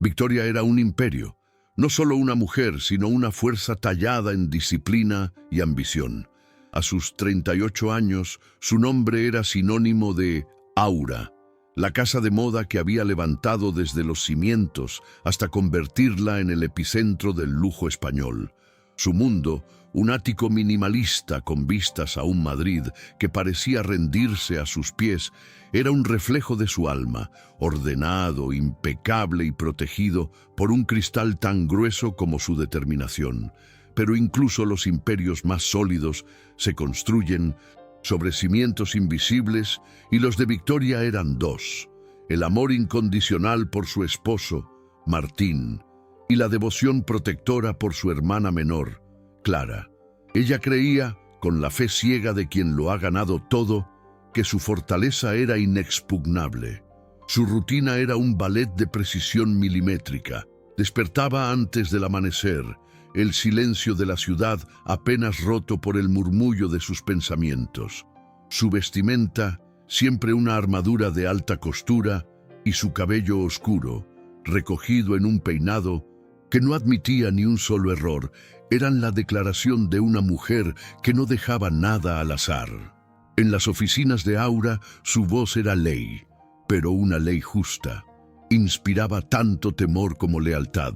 Victoria era un imperio, no solo una mujer, sino una fuerza tallada en disciplina y ambición. A sus 38 años, su nombre era sinónimo de Aura, la casa de moda que había levantado desde los cimientos hasta convertirla en el epicentro del lujo español. Su mundo, un ático minimalista con vistas a un Madrid que parecía rendirse a sus pies, era un reflejo de su alma, ordenado, impecable y protegido por un cristal tan grueso como su determinación. Pero incluso los imperios más sólidos se construyen sobre cimientos invisibles, y los de Victoria eran dos: el amor incondicional por su esposo, Martín, y la devoción protectora por su hermana menor, Clara. Ella creía, con la fe ciega de quien lo ha ganado todo, que su fortaleza era inexpugnable. Su rutina era un ballet de precisión milimétrica. Despertaba antes del amanecer, el silencio de la ciudad apenas roto por el murmullo de sus pensamientos. Su vestimenta, siempre una armadura de alta costura, y su cabello oscuro, recogido en un peinado que no admitía ni un solo error, eran la declaración de una mujer que no dejaba nada al azar. En las oficinas de Aura, su voz era ley, pero una ley justa. Inspiraba tanto temor como lealtad.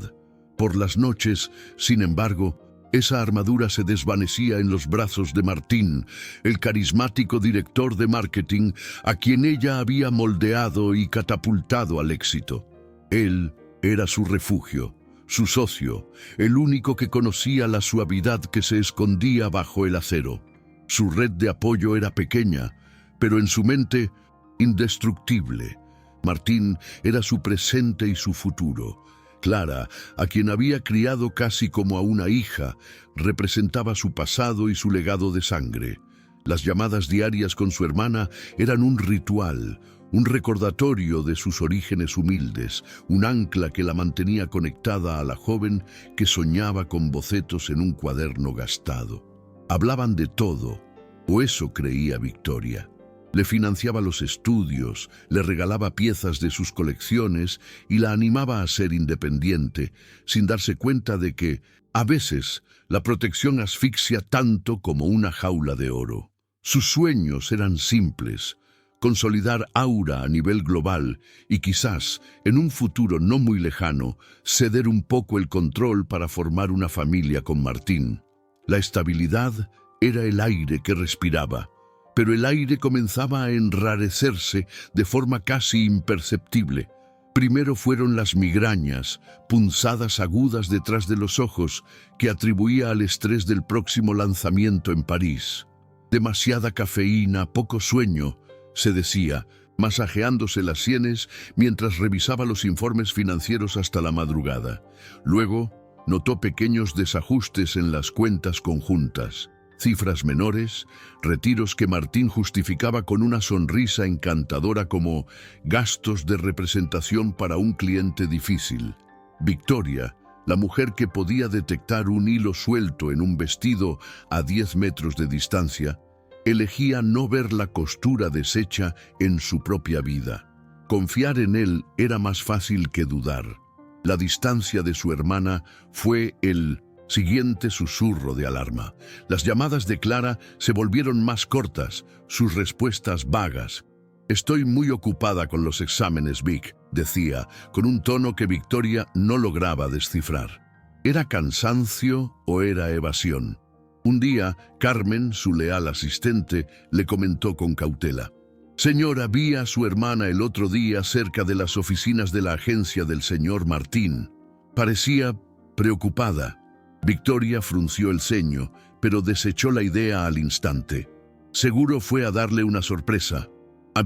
Por las noches, sin embargo, esa armadura se desvanecía en los brazos de Martín, el carismático director de marketing a quien ella había moldeado y catapultado al éxito. Él era su refugio, su socio, el único que conocía la suavidad que se escondía bajo el acero. Su red de apoyo era pequeña, pero en su mente, indestructible. Martín era su presente y su futuro. Clara, a quien había criado casi como a una hija, representaba su pasado y su legado de sangre. Las llamadas diarias con su hermana eran un ritual, un recordatorio de sus orígenes humildes, un ancla que la mantenía conectada a la joven que soñaba con bocetos en un cuaderno gastado. Hablaban de todo, o eso creía Victoria. Le financiaba los estudios, le regalaba piezas de sus colecciones y la animaba a ser independiente, sin darse cuenta de que, a veces, la protección asfixia tanto como una jaula de oro. Sus sueños eran simples: consolidar Aura a nivel global y quizás, en un futuro no muy lejano, ceder un poco el control para formar una familia con Martín. La estabilidad era el aire que respiraba, pero el aire comenzaba a enrarecerse de forma casi imperceptible. Primero fueron las migrañas, punzadas agudas detrás de los ojos, que atribuía al estrés del próximo lanzamiento en París. Demasiada cafeína, poco sueño, se decía, masajeándose las sienes mientras revisaba los informes financieros hasta la madrugada. Luego, notó pequeños desajustes en las cuentas conjuntas, cifras menores, retiros que Martín justificaba con una sonrisa encantadora como gastos de representación para un cliente difícil. Victoria, la mujer que podía detectar un hilo suelto en un vestido a 10 metros de distancia, elegía no ver la costura deshecha en su propia vida. Confiar en él era más fácil que dudar. La distancia de su hermana fue el siguiente susurro de alarma. Las llamadas de Clara se volvieron más cortas, sus respuestas vagas. «Estoy muy ocupada con los exámenes, Vic», decía, con un tono que Victoria no lograba descifrar. ¿Era cansancio o era evasión? Un día, Carmen, su leal asistente, le comentó con cautela: «Señora, vi a su hermana el otro día cerca de las oficinas de la agencia del señor Martín. Parecía preocupada». Victoria frunció el ceño, pero desechó la idea al instante. Seguro fue a darle una sorpresa. A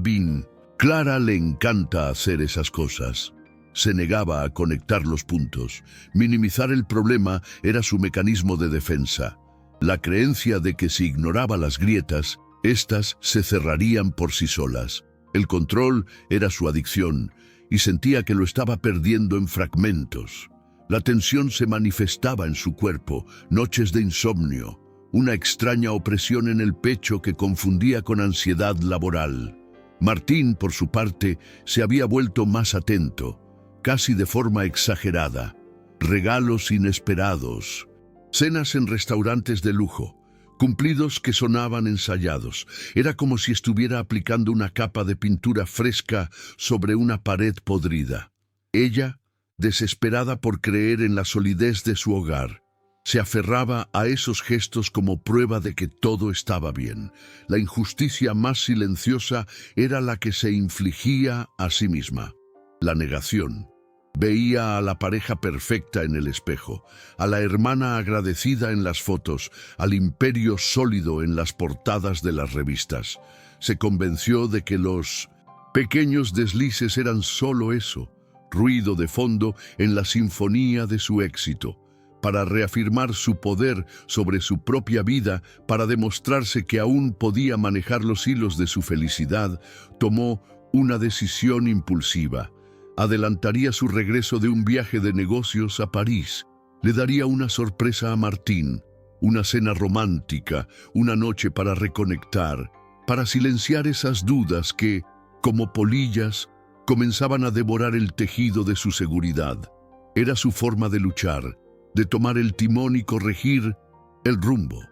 Clara le encanta hacer esas cosas. Se negaba a conectar los puntos. Minimizar el problema era su mecanismo de defensa. La creencia de que si ignoraba las grietas, éstas se cerrarían por sí solas. El control era su adicción, y sentía que lo estaba perdiendo en fragmentos. La tensión se manifestaba en su cuerpo, noches de insomnio, una extraña opresión en el pecho que confundía con ansiedad laboral. Martín, por su parte, se había vuelto más atento. casi de forma exagerada, regalos inesperados, cenas en restaurantes de lujo, cumplidos que sonaban ensayados. Era como si estuviera aplicando una capa de pintura fresca sobre una pared podrida. Ella, desesperada por creer en la solidez de su hogar, se aferraba a esos gestos como prueba de que todo estaba bien. La injusticia más silenciosa era la que se infligía a sí misma: la negación. Veía a la pareja perfecta en el espejo, a la hermana agradecida en las fotos, al imperio sólido en las portadas de las revistas. Se convenció de que los pequeños deslices eran solo eso, ruido de fondo en la sinfonía de su éxito. Para reafirmar su poder sobre su propia vida, para demostrarse que aún podía manejar los hilos de su felicidad, tomó una decisión impulsiva. Adelantaría su regreso de un viaje de negocios a París. Le daría una sorpresa a Martín, una cena romántica, una noche para reconectar, para silenciar esas dudas que, como polillas, comenzaban a devorar el tejido de su seguridad. Era su forma de luchar, de tomar el timón y corregir el rumbo.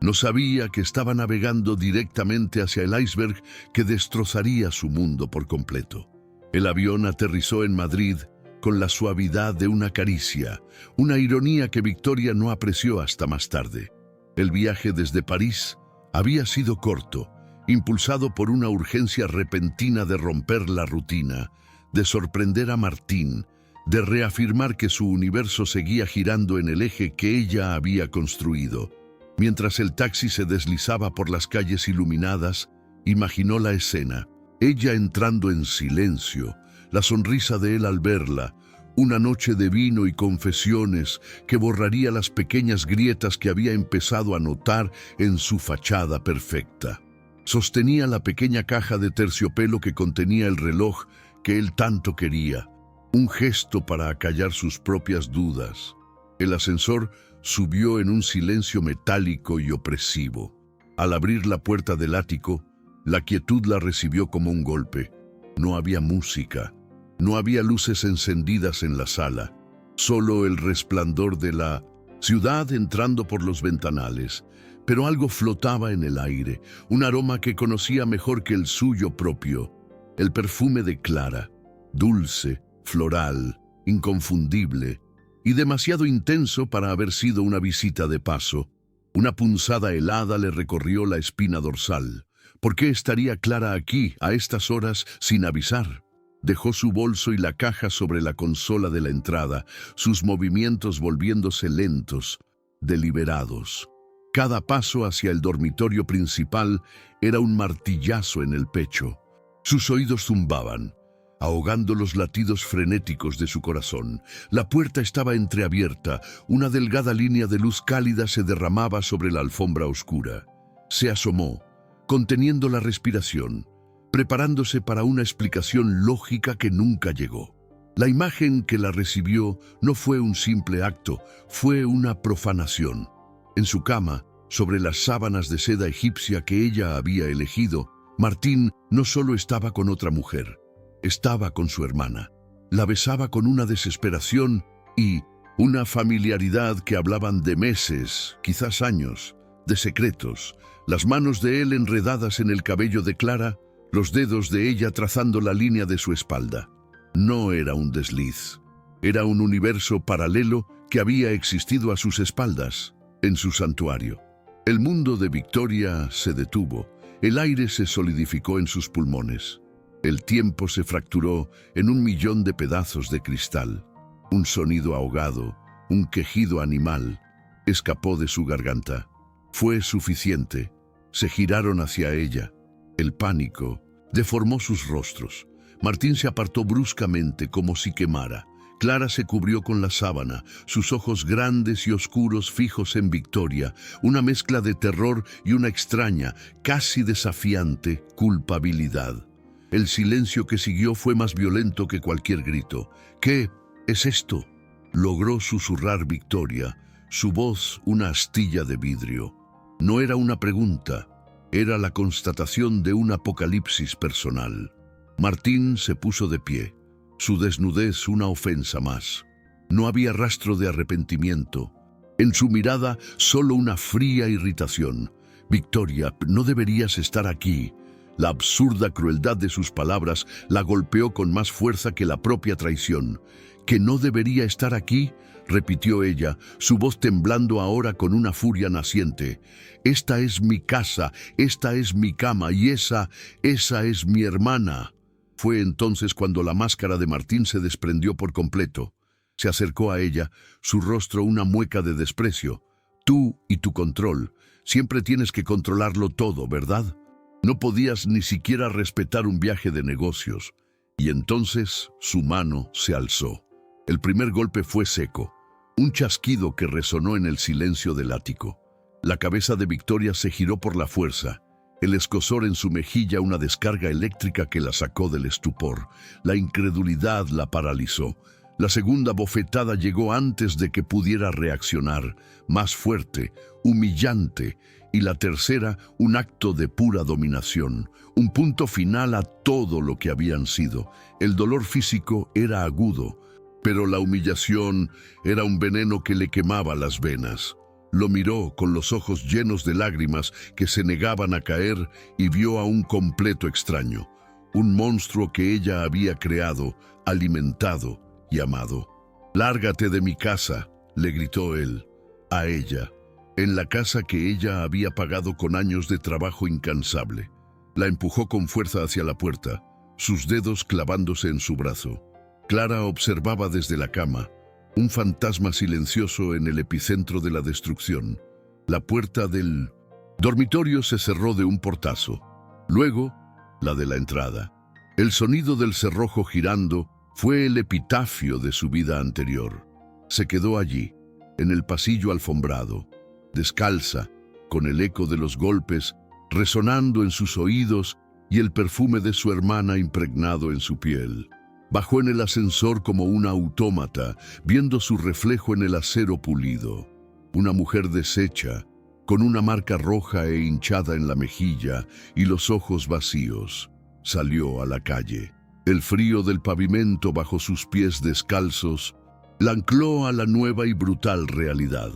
No sabía que estaba navegando directamente hacia el iceberg que destrozaría su mundo por completo. El avión aterrizó en Madrid con la suavidad de una caricia, una ironía que Victoria no apreció hasta más tarde. El viaje desde París había sido corto, impulsado por una urgencia repentina de romper la rutina, de sorprender a Martín, de reafirmar que su universo seguía girando en el eje que ella había construido. Mientras el taxi se deslizaba por las calles iluminadas, imaginó la escena. Ella entrando en silencio, la sonrisa de él al verla, una noche de vino y confesiones que borraría las pequeñas grietas que había empezado a notar en su fachada perfecta. Sostenía la pequeña caja de terciopelo que contenía el reloj que él tanto quería, un gesto para acallar sus propias dudas. El ascensor subió en un silencio metálico y opresivo. Al abrir la puerta del ático, la quietud la recibió como un golpe. No había música, no había luces encendidas en la sala, solo el resplandor de la ciudad entrando por los ventanales. Pero algo flotaba en el aire, un aroma que conocía mejor que el suyo propio, el perfume de Clara, dulce, floral, inconfundible y demasiado intenso para haber sido una visita de paso. Una punzada helada le recorrió la espina dorsal. ¿Por qué estaría Clara aquí, a estas horas, sin avisar? Dejó su bolso y la caja sobre la consola de la entrada, sus movimientos volviéndose lentos, deliberados. Cada paso hacia el dormitorio principal era un martillazo en el pecho. Sus oídos zumbaban, ahogando los latidos frenéticos de su corazón. La puerta estaba entreabierta, una delgada línea de luz cálida se derramaba sobre la alfombra oscura. Se asomó, conteniendo la respiración, preparándose para una explicación lógica que nunca llegó. La imagen que la recibió no fue un simple acto, fue una profanación. En su cama, sobre las sábanas de seda egipcia que ella había elegido, Martín no solo estaba con otra mujer, estaba con su hermana. La besaba con una desesperación y una familiaridad que hablaban de meses, quizás años, de secretos. Las manos de él enredadas en el cabello de Clara, los dedos de ella trazando la línea de su espalda. No era un desliz, era un universo paralelo que había existido a sus espaldas, en su santuario. El mundo de Victoria se detuvo, el aire se solidificó en sus pulmones. El tiempo se fracturó en 1.000.000 de pedazos de cristal. Un sonido ahogado, un quejido animal, escapó de su garganta. Fue suficiente. Se giraron hacia ella. El pánico deformó sus rostros. Martín se apartó bruscamente como si quemara. Clara se cubrió con la sábana, sus ojos grandes y oscuros fijos en Victoria, una mezcla de terror y una extraña, casi desafiante, culpabilidad. El silencio que siguió fue más violento que cualquier grito. ¿Qué es esto?, logró susurrar Victoria, su voz una astilla de vidrio. No era una pregunta, era la constatación de un apocalipsis personal. Martín se puso de pie. su desnudez una ofensa más. No había rastro de arrepentimiento. En su mirada solo una fría irritación. Victoria, no deberías estar aquí. La absurda crueldad de sus palabras la golpeó con más fuerza que la propia traición. ¿Que no debería estar aquí?, repitió ella, su voz temblando ahora con una furia naciente. Esta es mi casa, esta es mi cama y esa es mi hermana. Fue entonces cuando la máscara de Martín se desprendió por completo. Se acercó a ella, su rostro una mueca de desprecio. Tú y tu control. Siempre tienes que controlarlo todo, ¿verdad? No podías ni siquiera respetar un viaje de negocios. Y entonces su mano se alzó. El primer golpe fue seco, un chasquido que resonó en el silencio del ático. La cabeza de Victoria se giró por la fuerza, el escozor en su mejilla una descarga eléctrica que la sacó del estupor. La incredulidad la paralizó. La segunda bofetada llegó antes de que pudiera reaccionar, más fuerte, humillante, y la tercera un acto de pura dominación, un punto final a todo lo que habían sido. El dolor físico era agudo, pero la humillación era un veneno que le quemaba las venas. Lo miró con los ojos llenos de lágrimas que se negaban a caer y vio a un completo extraño, un monstruo que ella había creado, alimentado y amado. «Lárgate de mi casa», le gritó él, a ella, en la casa que ella había pagado con años de trabajo incansable. La empujó con fuerza hacia la puerta, sus dedos clavándose en su brazo. Clara observaba desde la cama, un fantasma silencioso en el epicentro de la destrucción. La puerta del dormitorio se cerró de un portazo. Luego, la de la entrada. El sonido del cerrojo girando fue el epitafio de su vida anterior. Se quedó allí, en el pasillo alfombrado, descalza, con el eco de los golpes resonando en sus oídos y el perfume de su hermana impregnado en su piel. Bajó en el ascensor como una autómata, viendo su reflejo en el acero pulido. Una mujer deshecha, con una marca roja e hinchada en la mejilla y los ojos vacíos. Salió a la calle. El frío del pavimento bajo sus pies descalzos la ancló a la nueva y brutal realidad.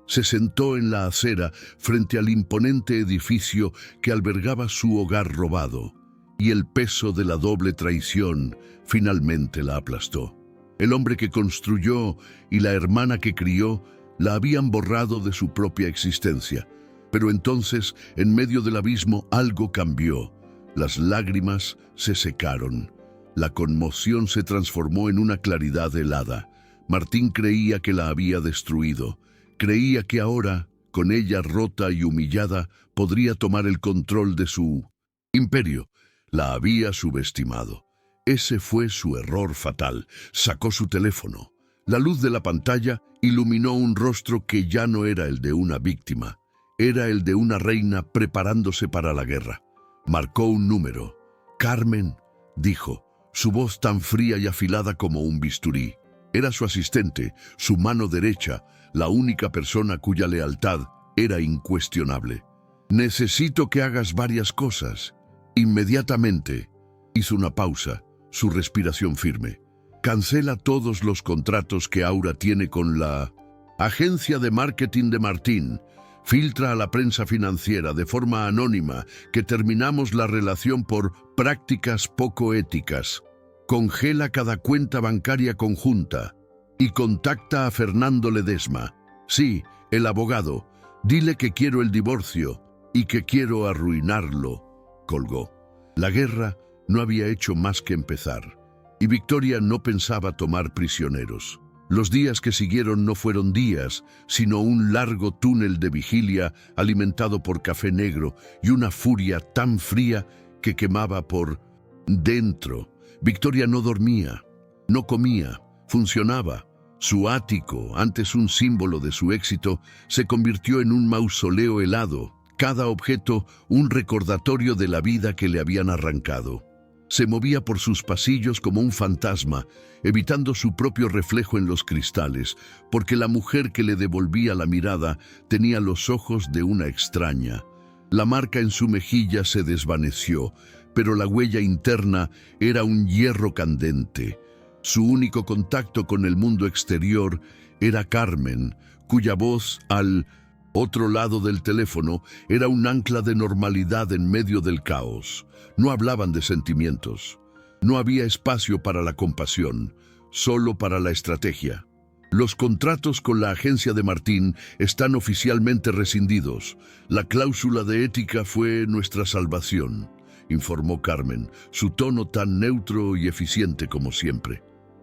Se sentó en la acera frente al imponente edificio que albergaba su hogar robado, y el peso de la doble traición finalmente la aplastó. El hombre que construyó y la hermana que crió la habían borrado de su propia existencia. Pero entonces, en medio del abismo, algo cambió. Las lágrimas se secaron. La conmoción se transformó en una claridad helada. Martín creía que la había destruido. Creía que ahora, con ella rota y humillada, podría tomar el control de su imperio. La había subestimado. Ese fue su error fatal. Sacó su teléfono. La luz de la pantalla iluminó un rostro que ya no era el de una víctima. Era el de una reina preparándose para la guerra. Marcó un número. «Carmen», dijo, su voz tan fría y afilada como un bisturí. Era su asistente, su mano derecha, la única persona cuya lealtad era incuestionable. «Necesito que hagas varias cosas. Inmediatamente». Hizo una pausa, su respiración firme. «Cancela todos los contratos que Aura tiene con la agencia de marketing de Martín. Filtra a la prensa financiera de forma anónima que terminamos la relación por prácticas poco éticas. Congela cada cuenta bancaria conjunta y contacta a Fernando Ledesma. Sí, el abogado. Dile que quiero el divorcio y que quiero arruinarlo», colgó. La guerra no había hecho más que empezar, y Victoria no pensaba tomar prisioneros. Los días que siguieron no fueron días, sino un largo túnel de vigilia alimentado por café negro y una furia tan fría que quemaba por dentro. Victoria no dormía, no comía, funcionaba. Su ático, antes un símbolo de su éxito, se convirtió en un mausoleo helado, cada objeto un recordatorio de la vida que le habían arrancado. Se movía por sus pasillos como un fantasma, evitando su propio reflejo en los cristales, porque la mujer que le devolvía la mirada tenía los ojos de una extraña. La marca en su mejilla se desvaneció, pero la huella interna era un hierro candente. Su único contacto con el mundo exterior era Carmen, cuya voz al otro lado del teléfono era un ancla de normalidad en medio del caos. No hablaban de sentimientos. No había espacio para la compasión, solo para la estrategia. Los contratos con la agencia de Martín están oficialmente rescindidos. La cláusula de ética fue nuestra salvación, informó Carmen, su tono tan neutro y eficiente como siempre.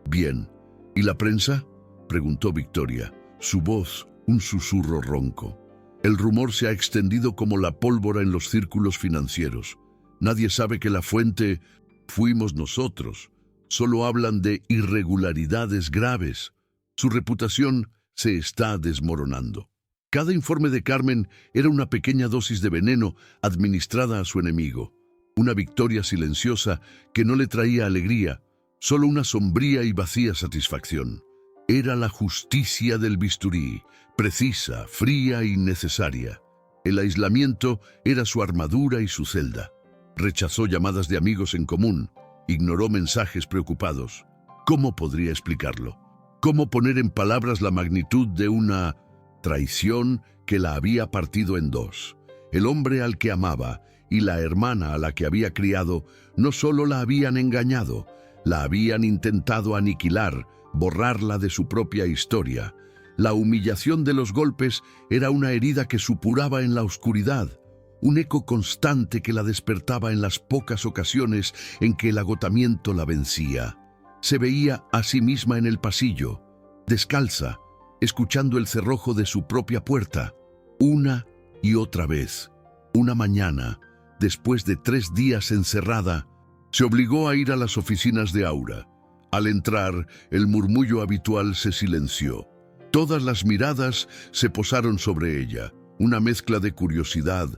Bien. ¿Y la prensa?, preguntó Victoria, su voz un susurro ronco. El rumor se ha extendido como la pólvora en los círculos financieros. Nadie sabe que la fuente fuimos nosotros. Solo hablan de irregularidades graves. Su reputación se está desmoronando. Cada informe de Carmen era una pequeña dosis de veneno administrada a su enemigo. Una victoria silenciosa que no le traía alegría, solo una sombría y vacía satisfacción. Era la justicia del bisturí, precisa, fría y necesaria. El aislamiento era su armadura y su celda. Rechazó llamadas de amigos en común, ignoró mensajes preocupados. ¿Cómo podría explicarlo? ¿Cómo poner en palabras la magnitud de una traición que la había partido en dos? El hombre al que amaba y la hermana a la que había criado no solo la habían engañado, la habían intentado aniquilar, borrarla de su propia historia. La humillación de los golpes era una herida que supuraba en la oscuridad, un eco constante que la despertaba en las pocas ocasiones en que el agotamiento la vencía. Se veía a sí misma en el pasillo, descalza, escuchando el cerrojo de su propia puerta, una y otra vez. Una mañana, después de 3 días encerrada, se obligó a ir a las oficinas de Aura. Al entrar, el murmullo habitual se silenció. Todas las miradas se posaron sobre ella, una mezcla de curiosidad,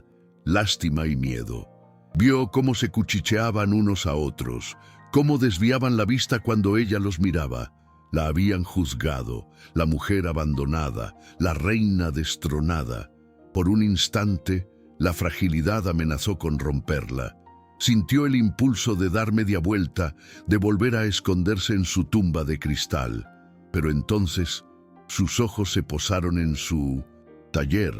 lástima y miedo. Vio cómo se cuchicheaban unos a otros, cómo desviaban la vista cuando ella los miraba. La habían juzgado, la mujer abandonada, la reina destronada. Por un instante, la fragilidad amenazó con romperla. Sintió el impulso de dar media vuelta, de volver a esconderse en su tumba de cristal. Pero entonces, sus ojos se posaron en su taller,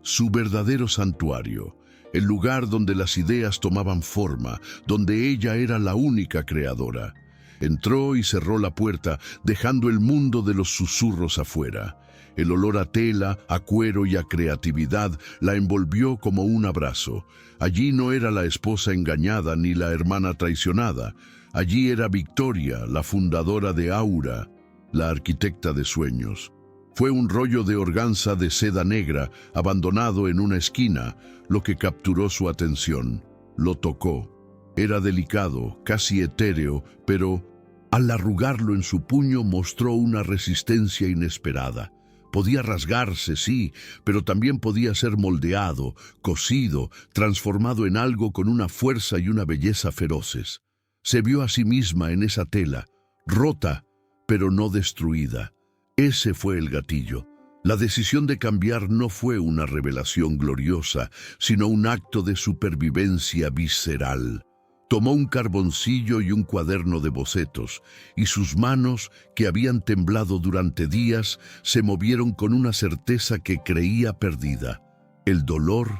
su verdadero santuario, el lugar donde las ideas tomaban forma, donde ella era la única creadora. Entró y cerró la puerta, dejando el mundo de los susurros afuera. El olor a tela, a cuero y a creatividad la envolvió como un abrazo. Allí no era la esposa engañada ni la hermana traicionada. Allí era Victoria, la fundadora de Aura, la arquitecta de sueños. Fue un rollo de organza de seda negra, abandonado en una esquina, lo que capturó su atención. Lo tocó. Era delicado, casi etéreo, pero al arrugarlo en su puño mostró una resistencia inesperada. Podía rasgarse, sí, pero también podía ser moldeado, cosido, transformado en algo con una fuerza y una belleza feroces. Se vio a sí misma en esa tela, rota, pero no destruida. Ese fue el gatillo. La decisión de cambiar no fue una revelación gloriosa, sino un acto de supervivencia visceral. Tomó un carboncillo y un cuaderno de bocetos, y sus manos, que habían temblado durante días, se movieron con una certeza que creía perdida. El dolor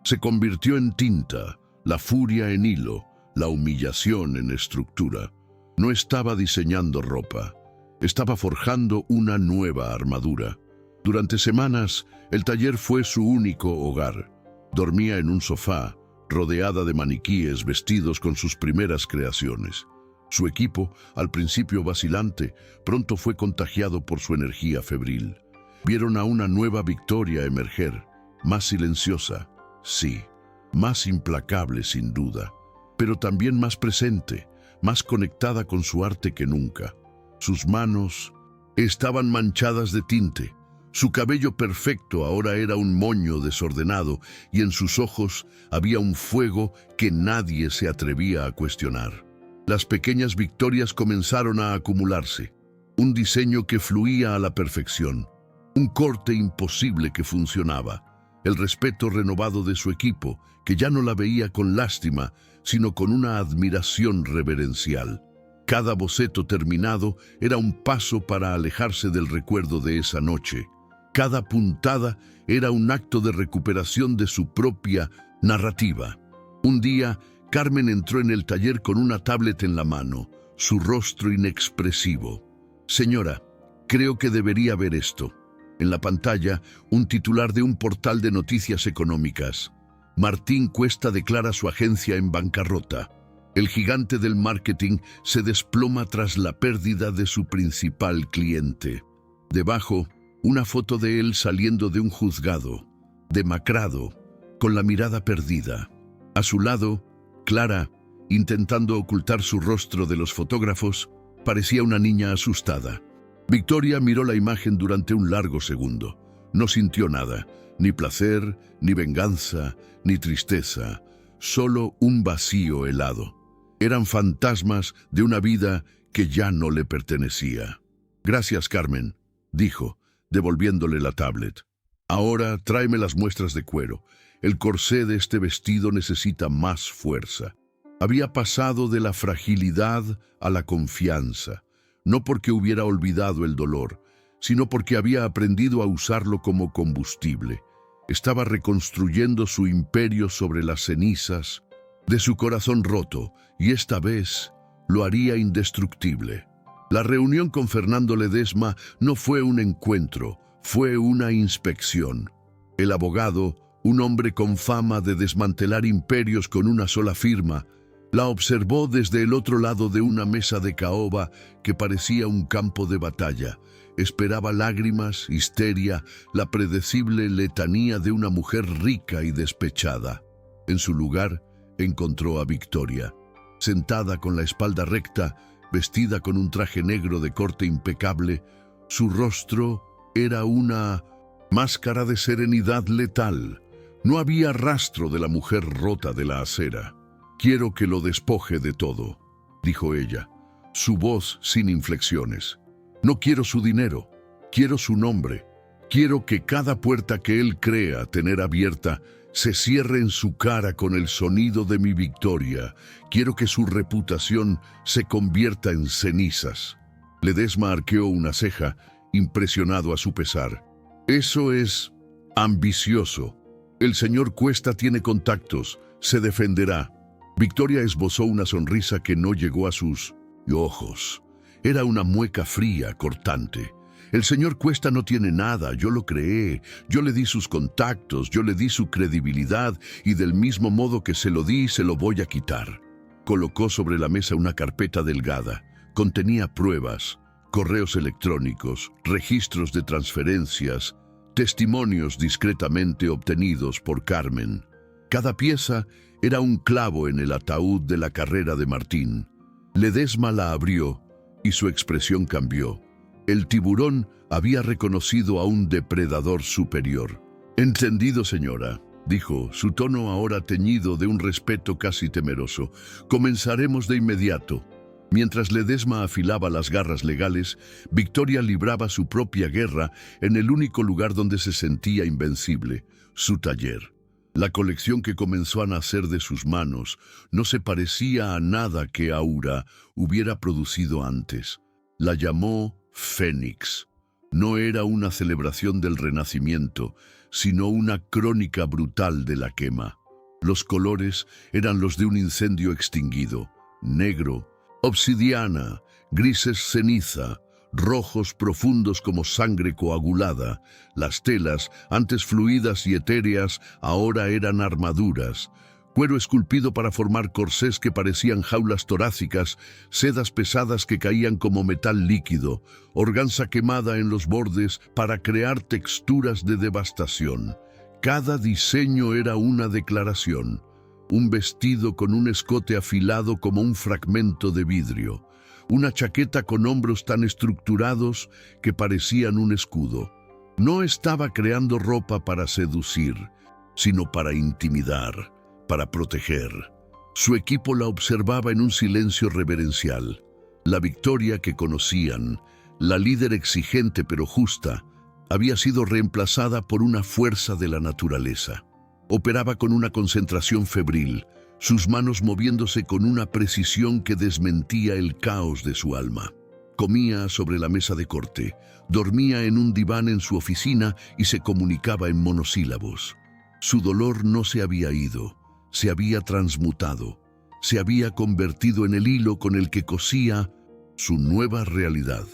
se convirtió en tinta, la furia en hilo, la humillación en estructura. No estaba diseñando ropa, estaba forjando una nueva armadura. Durante semanas, el taller fue su único hogar. Dormía en un sofá, rodeada de maniquíes vestidos con sus primeras creaciones. Su equipo, al principio vacilante, pronto fue contagiado por su energía febril. Vieron a una nueva Victoria emerger, más silenciosa, sí, más implacable sin duda, pero también más presente, más conectada con su arte que nunca. Sus manos estaban manchadas de tinte. Su cabello perfecto ahora era un moño desordenado y en sus ojos había un fuego que nadie se atrevía a cuestionar. Las pequeñas victorias comenzaron a acumularse. Un diseño que fluía a la perfección. Un corte imposible que funcionaba. El respeto renovado de su equipo, que ya no la veía con lástima, sino con una admiración reverencial. Cada boceto terminado era un paso para alejarse del recuerdo de esa noche. Cada puntada era un acto de recuperación de su propia narrativa. Un día, Carmen entró en el taller con una tablet en la mano, su rostro inexpresivo. «Señora, creo que debería ver esto». En la pantalla, un titular de un portal de noticias económicas. Martín Cuesta declara su agencia en bancarrota. El gigante del marketing se desploma tras la pérdida de su principal cliente. Debajo, una foto de él saliendo de un juzgado, demacrado, con la mirada perdida. A su lado, Clara, intentando ocultar su rostro de los fotógrafos, parecía una niña asustada. Victoria miró la imagen durante un largo segundo. No sintió nada, ni placer, ni venganza, ni tristeza, solo un vacío helado. Eran fantasmas de una vida que ya no le pertenecía. «Gracias, Carmen», dijo, devolviéndole la tablet. «Ahora tráeme las muestras de cuero. El corsé de este vestido necesita más fuerza». Había pasado de la fragilidad a la confianza, no porque hubiera olvidado el dolor, sino porque había aprendido a usarlo como combustible. Estaba reconstruyendo su imperio sobre las cenizas de su corazón roto, y esta vez lo haría indestructible. La reunión con Fernando Ledesma no fue un encuentro, fue una inspección. El abogado, un hombre con fama de desmantelar imperios con una sola firma, la observó desde el otro lado de una mesa de caoba que parecía un campo de batalla. Esperaba lágrimas, histeria, la predecible letanía de una mujer rica y despechada. En su lugar, encontró a Victoria, sentada con la espalda recta, vestida con un traje negro de corte impecable. Su rostro era una máscara de serenidad letal. No había rastro de la mujer rota de la acera. «Quiero que lo despoje de todo», dijo ella, su voz sin inflexiones. «No quiero su dinero, quiero su nombre. Quiero que cada puerta que él crea tener abierta se cierre en su cara con el sonido de mi victoria. Quiero que su reputación se convierta en cenizas». Ledesma arqueó una ceja, impresionado a su pesar. «Eso es ambicioso. El señor Cuesta tiene contactos, se defenderá». Victoria esbozó una sonrisa que no llegó a sus ojos. Era una mueca fría, cortante. «El señor Cuesta no tiene nada, yo lo creé, yo le di sus contactos, yo le di su credibilidad y del mismo modo que se lo di, se lo voy a quitar». Colocó sobre la mesa una carpeta delgada. Contenía pruebas, correos electrónicos, registros de transferencias, testimonios discretamente obtenidos por Carmen. Cada pieza era un clavo en el ataúd de la carrera de Martín. Ledesma la abrió y su expresión cambió. El tiburón había reconocido a un depredador superior. «Entendido, señora», dijo, su tono ahora teñido de un respeto casi temeroso. «Comenzaremos de inmediato». Mientras Ledesma afilaba las garras legales, Victoria libraba su propia guerra en el único lugar donde se sentía invencible, su taller. La colección que comenzó a nacer de sus manos no se parecía a nada que Aura hubiera producido antes. La llamó Fénix. No era una celebración del renacimiento, sino una crónica brutal de la quema. Los colores eran los de un incendio extinguido: negro, obsidiana, grises ceniza, rojos profundos como sangre coagulada. Las telas, antes fluidas y etéreas, ahora eran armaduras. Cuero esculpido para formar corsés que parecían jaulas torácicas, sedas pesadas que caían como metal líquido, organza quemada en los bordes para crear texturas de devastación. Cada diseño era una declaración. Un vestido con un escote afilado como un fragmento de vidrio. Una chaqueta con hombros tan estructurados que parecían un escudo. No estaba creando ropa para seducir, sino para intimidar, para proteger. Su equipo la observaba en un silencio reverencial. La Victoria que conocían, la líder exigente pero justa, había sido reemplazada por una fuerza de la naturaleza. Operaba con una concentración febril, sus manos moviéndose con una precisión que desmentía el caos de su alma. Comía sobre la mesa de corte, dormía en un diván en su oficina y se comunicaba en monosílabos. Su dolor no se había ido, se había transmutado, se había convertido en el hilo con el que cosía su nueva realidad.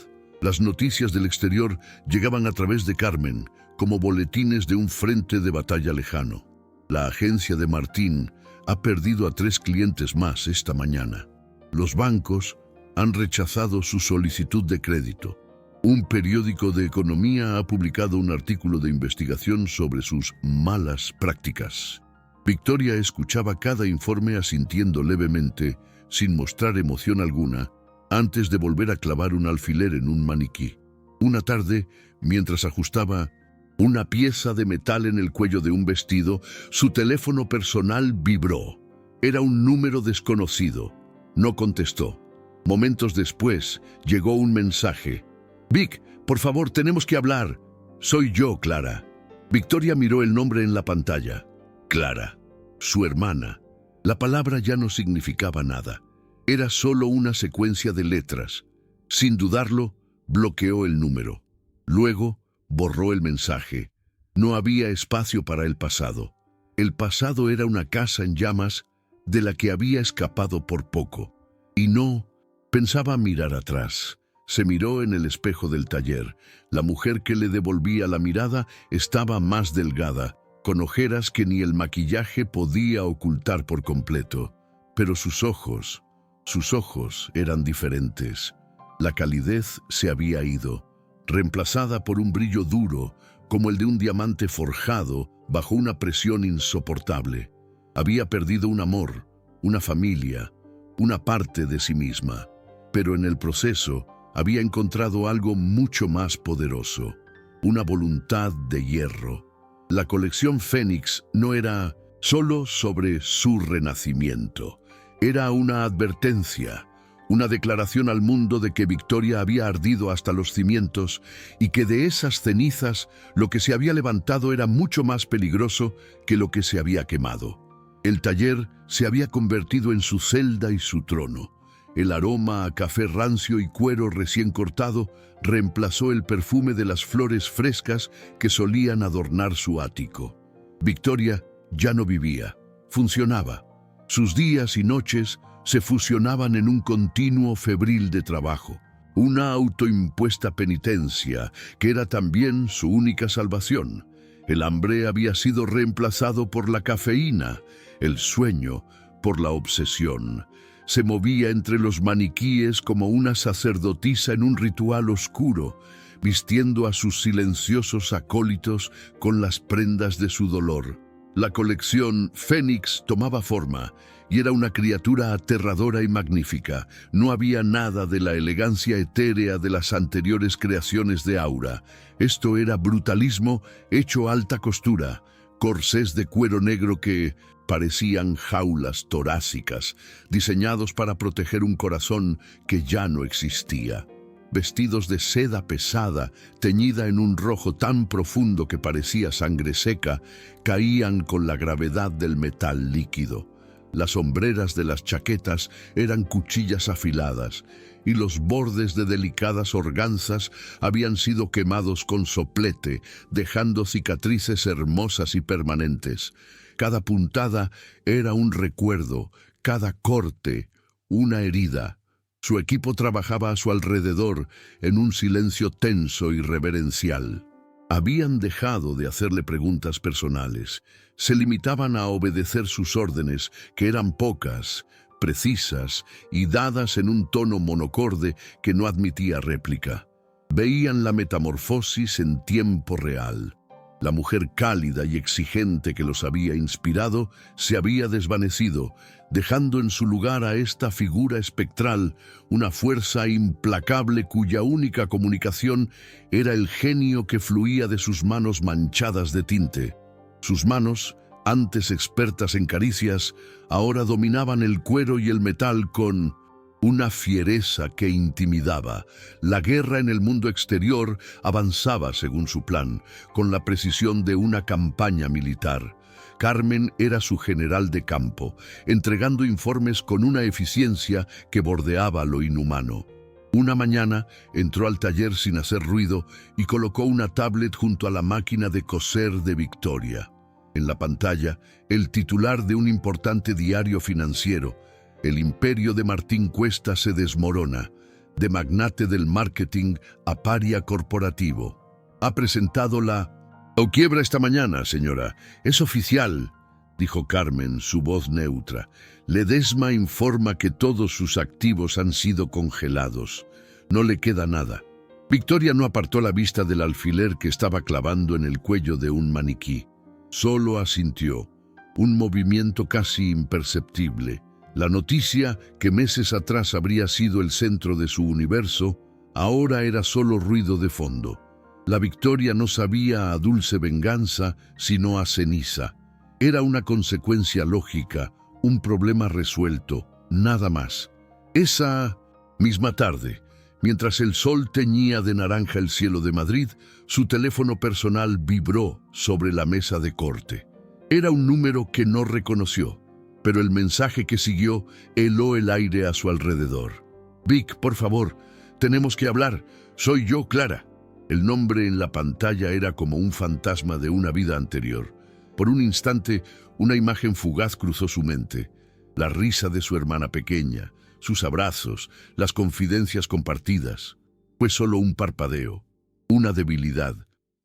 Las noticias del exterior llegaban a través de Carmen, como boletines de un frente de batalla lejano. La agencia de Martín ha perdido a 3 clientes más esta mañana. Los bancos han rechazado su solicitud de crédito. Un periódico de economía ha publicado un artículo de investigación sobre sus malas prácticas. Victoria escuchaba cada informe asintiendo levemente, sin mostrar emoción alguna, antes de volver a clavar un alfiler en un maniquí. Una tarde, mientras ajustaba una pieza de metal en el cuello de un vestido, su teléfono personal vibró. Era un número desconocido. No contestó. Momentos después, llegó un mensaje. «Vic, por favor, tenemos que hablar. Soy yo, Clara». Victoria miró el nombre en la pantalla. Clara, su hermana. La palabra ya no significaba nada. Era solo una secuencia de letras. Sin dudarlo, bloqueó el número. Luego, borró el mensaje. No había espacio para el pasado. El pasado era una casa en llamas de la que había escapado por poco. Y no pensaba mirar atrás. Se miró en el espejo del taller. La mujer que le devolvía la mirada estaba más delgada, con ojeras que ni el maquillaje podía ocultar por completo. Pero sus ojos eran diferentes. La calidez se había ido, reemplazada por un brillo duro, como el de un diamante forjado bajo una presión insoportable. Había perdido un amor, una familia, una parte de sí misma, pero en el proceso había encontrado algo mucho más poderoso, una voluntad de hierro. La colección Fénix no era solo sobre su renacimiento, era una advertencia, una declaración al mundo de que Victoria había ardido hasta los cimientos y que de esas cenizas lo que se había levantado era mucho más peligroso que lo que se había quemado. El taller se había convertido en su celda y su trono. El aroma a café rancio y cuero recién cortado reemplazó el perfume de las flores frescas que solían adornar su ático. Victoria ya no vivía, funcionaba. Sus días y noches se fusionaban en un continuo febril de trabajo, una autoimpuesta penitencia que era también su única salvación. El hambre había sido reemplazado por la cafeína, el sueño por la obsesión. Se movía entre los maniquíes como una sacerdotisa en un ritual oscuro, vistiendo a sus silenciosos acólitos con las prendas de su dolor. La colección Fénix tomaba forma y era una criatura aterradora y magnífica. No había nada de la elegancia etérea de las anteriores creaciones de Aura. Esto era brutalismo hecho a alta costura, corsés de cuero negro que parecían jaulas torácicas, diseñados para proteger un corazón que ya no existía. Vestidos de seda pesada, teñida en un rojo tan profundo que parecía sangre seca, caían con la gravedad del metal líquido. Las hombreras de las chaquetas eran cuchillas afiladas, y los bordes de delicadas organzas habían sido quemados con soplete, dejando cicatrices hermosas y permanentes. Cada puntada era un recuerdo, cada corte una herida. Su equipo trabajaba a su alrededor en un silencio tenso y reverencial. Habían dejado de hacerle preguntas personales. Se limitaban a obedecer sus órdenes, que eran pocas, precisas y dadas en un tono monocorde que no admitía réplica. Veían la metamorfosis en tiempo real. La mujer cálida y exigente que los había inspirado se había desvanecido, dejando en su lugar a esta figura espectral, una fuerza implacable cuya única comunicación era el genio que fluía de sus manos manchadas de tinte. Sus manos, antes expertas en caricias, ahora dominaban el cuero y el metal con una fiereza que intimidaba. La guerra en el mundo exterior avanzaba según su plan, con la precisión de una campaña militar. Carmen era su general de campo, entregando informes con una eficiencia que bordeaba lo inhumano. Una mañana entró al taller sin hacer ruido y colocó una tablet junto a la máquina de coser de Victoria. En la pantalla, el titular de un importante diario financiero: el imperio de Martín Cuesta se desmorona. De magnate del marketing a paria corporativo. Ha presentado la... «O quiebra esta mañana, señora. Es oficial», dijo Carmen, su voz neutra. «Ledesma informa que todos sus activos han sido congelados. No le queda nada». Victoria no apartó la vista del alfiler que estaba clavando en el cuello de un maniquí. Solo asintió, un movimiento casi imperceptible. La noticia, que meses atrás habría sido el centro de su universo, ahora era solo ruido de fondo. La victoria no sabía a dulce venganza, sino a ceniza. Era una consecuencia lógica, un problema resuelto, nada más. Esa misma tarde, mientras el sol teñía de naranja el cielo de Madrid, su teléfono personal vibró sobre la mesa de corte. Era un número que no reconoció, pero el mensaje que siguió heló el aire a su alrededor. «Vic, por favor, tenemos que hablar. Soy yo, Clara». El nombre en la pantalla era como un fantasma de una vida anterior. Por un instante, una imagen fugaz cruzó su mente. La risa de su hermana pequeña, sus abrazos, las confidencias compartidas. Fue solo un parpadeo, una debilidad,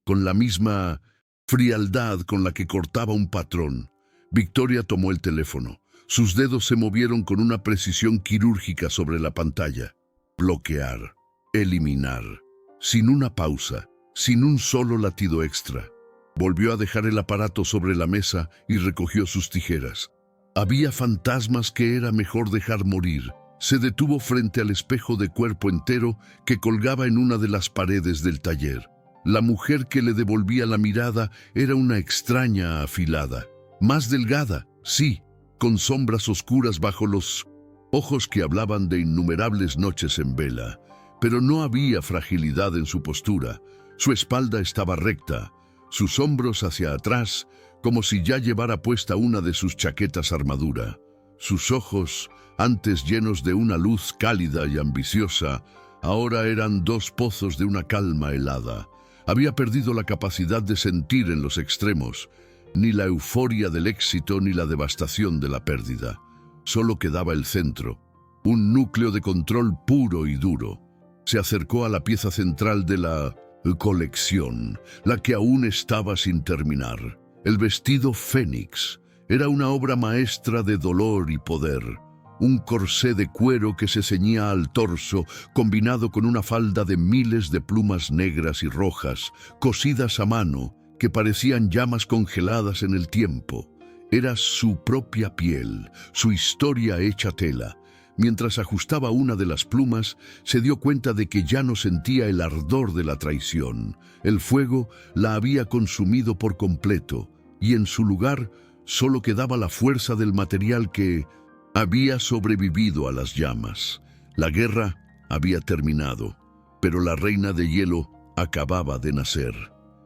con la misma frialdad con la que cortaba un patrón. Victoria tomó el teléfono. Sus dedos se movieron con una precisión quirúrgica sobre la pantalla. Bloquear, eliminar, sin una pausa, sin un solo latido extra. Volvió a dejar el aparato sobre la mesa y recogió sus tijeras. Había fantasmas que era mejor dejar morir. Se detuvo frente al espejo de cuerpo entero que colgaba en una de las paredes del taller. La mujer que le devolvía la mirada era una extraña afilada. Más delgada, sí, con sombras oscuras bajo los ojos que hablaban de innumerables noches en vela. Pero no había fragilidad en su postura. Su espalda estaba recta, sus hombros hacia atrás, como si ya llevara puesta una de sus chaquetas armadura. Sus ojos, antes llenos de una luz cálida y ambiciosa, ahora eran dos pozos de una calma helada. Había perdido la capacidad de sentir en los extremos, ni la euforia del éxito ni la devastación de la pérdida. Solo quedaba el centro, un núcleo de control puro y duro. Se acercó a la pieza central de la colección, la que aún estaba sin terminar. El vestido Fénix era una obra maestra de dolor y poder. Un corsé de cuero que se ceñía al torso, combinado con una falda de miles de plumas negras y rojas, cosidas a mano, que parecían llamas congeladas en el tiempo. Era su propia piel, su historia hecha tela. Mientras ajustaba una de las plumas, se dio cuenta de que ya no sentía el ardor de la traición. El fuego la había consumido por completo, y en su lugar solo quedaba la fuerza del material que había sobrevivido a las llamas. La guerra había terminado, pero la reina de hielo acababa de nacer.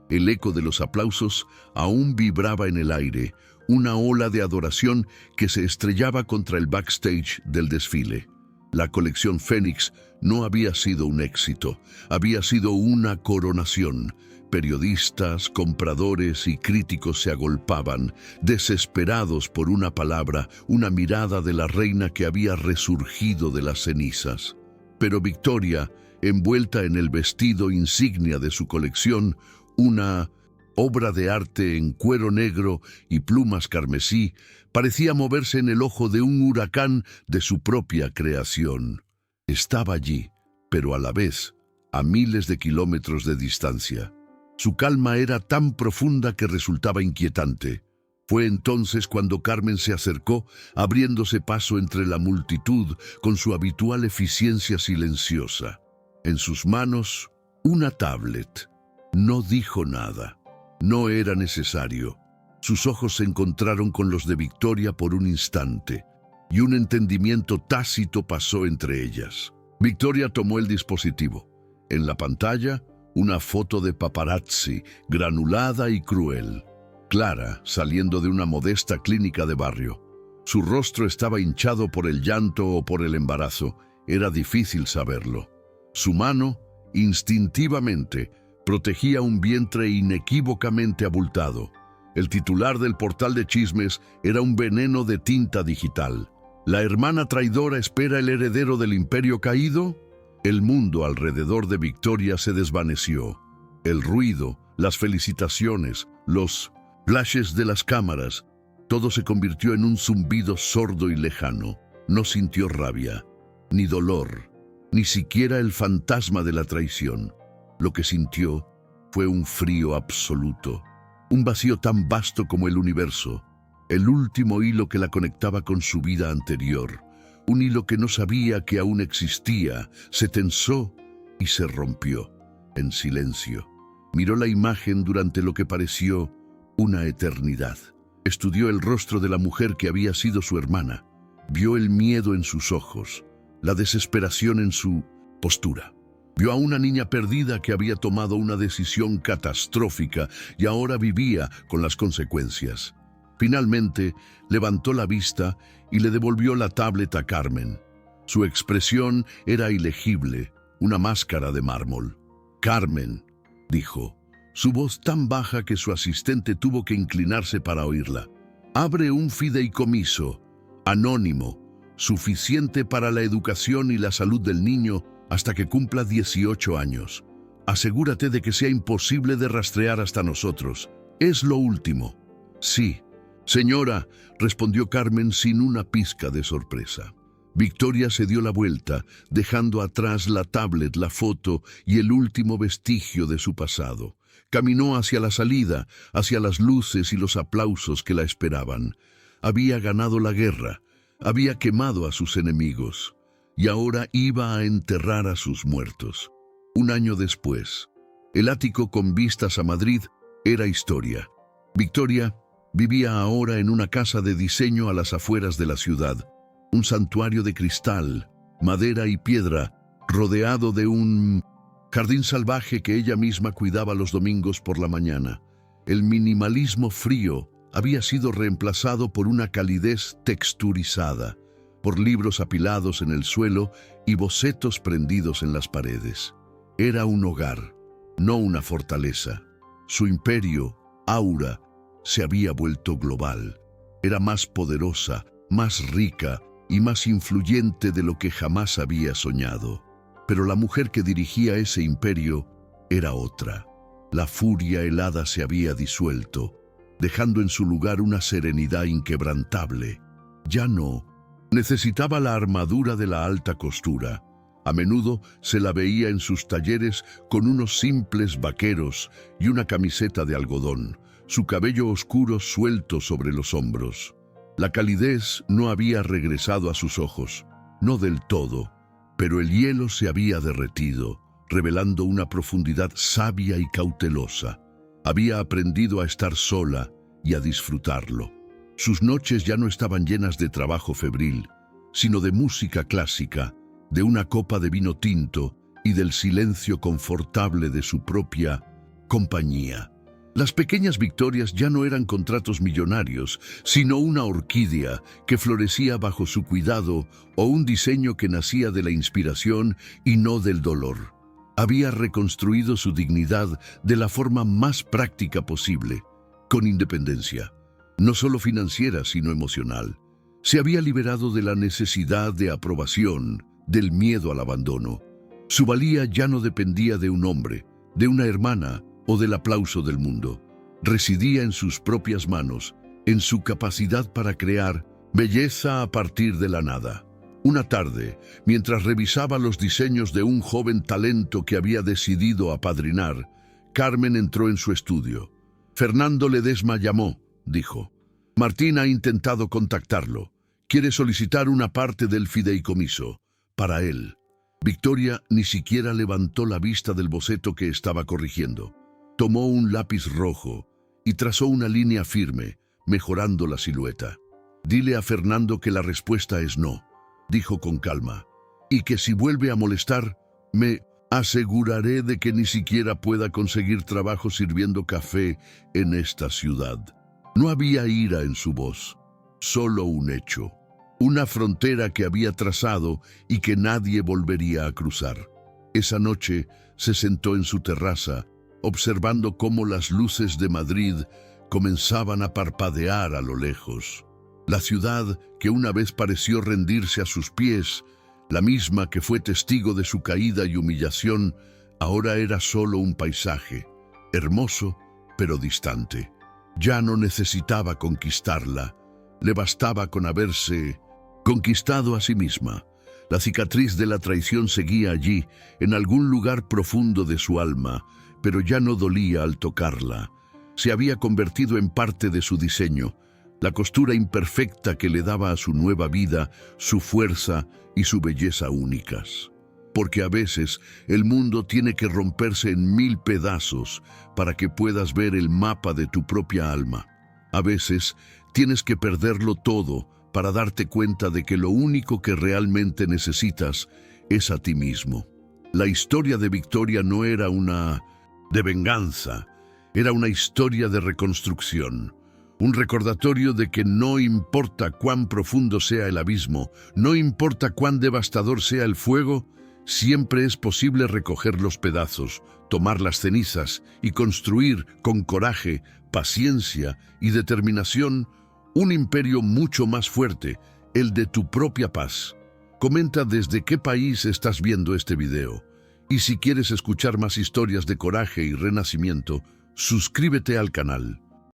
El eco de los aplausos aún vibraba en el aire, una ola de adoración que se estrellaba contra el backstage del desfile. La colección Fénix no había sido un éxito, había sido una coronación. Periodistas, compradores y críticos se agolpaban, desesperados por una palabra, una mirada de la reina que había resurgido de las cenizas. Pero Victoria, envuelta en el vestido insignia de su colección, una obra de arte en cuero negro y plumas carmesí, parecía moverse en el ojo de un huracán de su propia creación. Estaba allí, pero a la vez, a miles de kilómetros de distancia. Su calma era tan profunda que resultaba inquietante. Fue entonces cuando Carmen se acercó, abriéndose paso entre la multitud con su habitual eficiencia silenciosa. En sus manos, una tablet. No dijo nada. No era necesario. Sus ojos se encontraron con los de Victoria por un instante. y un entendimiento tácito pasó entre ellas. Victoria tomó el dispositivo. En la pantalla, una foto de paparazzi, granulada y cruel. Clara, saliendo de una modesta clínica de barrio. Su rostro estaba hinchado por el llanto o por el embarazo. Era difícil saberlo. Su mano, instintivamente, protegía un vientre inequívocamente abultado. El titular del portal de chismes era un veneno de tinta digital. ¿La hermana traidora espera el heredero del imperio caído? El mundo alrededor de Victoria se desvaneció. El ruido, las felicitaciones, los flashes de las cámaras, todo se convirtió en un zumbido sordo y lejano. No sintió rabia, ni dolor, ni siquiera el fantasma de la traición. Lo que sintió fue un frío absoluto, un vacío tan vasto como el universo, el último hilo que la conectaba con su vida anterior, un hilo que no sabía que aún existía, se tensó y se rompió. En silencio, miró la imagen durante lo que pareció una eternidad. Estudió el rostro de la mujer que había sido su hermana. Vio el miedo en sus ojos, la desesperación en su postura. Vio a una niña perdida que había tomado una decisión catastrófica y ahora vivía con las consecuencias. Finalmente, levantó la vista y le devolvió la tablet a Carmen. Su expresión era ilegible, una máscara de mármol. «Carmen», dijo, su voz tan baja que su asistente tuvo que inclinarse para oírla. «Abre un fideicomiso, anónimo, suficiente para la educación y la salud del niño hasta que cumpla 18 años. Asegúrate de que sea imposible de rastrear hasta nosotros. Es lo último». «Sí, señora», respondió Carmen sin una pizca de sorpresa. Victoria se dio la vuelta, dejando atrás la tablet, la foto y el último vestigio de su pasado. Caminó hacia la salida, hacia las luces y los aplausos que la esperaban. Había ganado la guerra, había quemado a sus enemigos, y ahora iba a enterrar a sus muertos. Un año después, el ático con vistas a Madrid era historia. Victoria vivía ahora en una casa de diseño a las afueras de la ciudad, un santuario de cristal, madera y piedra, rodeado de un jardín salvaje que ella misma cuidaba los domingos por la mañana. El minimalismo frío había sido reemplazado por una calidez texturizada, por libros apilados en el suelo y bocetos prendidos en las paredes. Era un hogar, no una fortaleza. Su imperio, Aura, se había vuelto global. Era más poderosa, más rica y más influyente de lo que jamás había soñado. Pero la mujer que dirigía ese imperio era otra. La furia helada se había disuelto, dejando en su lugar una serenidad inquebrantable. Ya no necesitaba la armadura de la alta costura. A menudo se la veía en sus talleres con unos simples vaqueros y una camiseta de algodón, su cabello oscuro suelto sobre los hombros. La calidez no había regresado a sus ojos, no del todo, pero el hielo se había derretido, revelando una profundidad sabia y cautelosa. Había aprendido a estar sola y a disfrutarlo. Sus noches ya no estaban llenas de trabajo febril, sino de música clásica, de una copa de vino tinto y del silencio confortable de su propia compañía. Las pequeñas victorias ya no eran contratos millonarios, sino una orquídea que florecía bajo su cuidado o un diseño que nacía de la inspiración y no del dolor. Había reconstruido su dignidad de la forma más práctica posible, con independencia, no solo financiera sino emocional. Se había liberado de la necesidad de aprobación, del miedo al abandono. Su valía ya no dependía de un hombre, de una hermana o del aplauso del mundo. Residía en sus propias manos, en su capacidad para crear belleza a partir de la nada. Una tarde, mientras revisaba los diseños de un joven talento que había decidido apadrinar, Carmen entró en su estudio. «Fernando Ledesma llamó», dijo. «Martín ha intentado contactarlo. Quiere solicitar una parte del fideicomiso. Para él». Victoria ni siquiera levantó la vista del boceto que estaba corrigiendo. Tomó un lápiz rojo y trazó una línea firme, mejorando la silueta. Dile a Fernando que la respuesta es no, dijo con calma, y que si vuelve a molestar, me aseguraré de que ni siquiera pueda conseguir trabajo sirviendo café en esta ciudad. No había ira en su voz, solo un hecho, una frontera que había trazado y que nadie volvería a cruzar. Esa noche se sentó en su terraza, observando cómo las luces de Madrid comenzaban a parpadear a lo lejos. La ciudad que una vez pareció rendirse a sus pies, la misma que fue testigo de su caída y humillación, ahora era solo un paisaje, hermoso pero distante. Ya no necesitaba conquistarla, le bastaba con haberse conquistado a sí misma. La cicatriz de la traición seguía allí, en algún lugar profundo de su alma, pero ya no dolía al tocarla. Se había convertido en parte de su diseño, la costura imperfecta que le daba a su nueva vida su fuerza y su belleza únicas. Porque a veces el mundo tiene que romperse en 1000 pedazos para que puedas ver el mapa de tu propia alma. A veces tienes que perderlo todo para darte cuenta de que lo único que realmente necesitas es a ti mismo. La historia de Victoria no era una de venganza, era una historia de reconstrucción. Un recordatorio de que no importa cuán profundo sea el abismo, no importa cuán devastador sea el fuego, siempre es posible recoger los pedazos, tomar las cenizas y construir con coraje, paciencia y determinación un imperio mucho más fuerte, el de tu propia paz. Comenta desde qué país estás viendo este video. Y si quieres escuchar más historias de coraje y renacimiento, suscríbete al canal.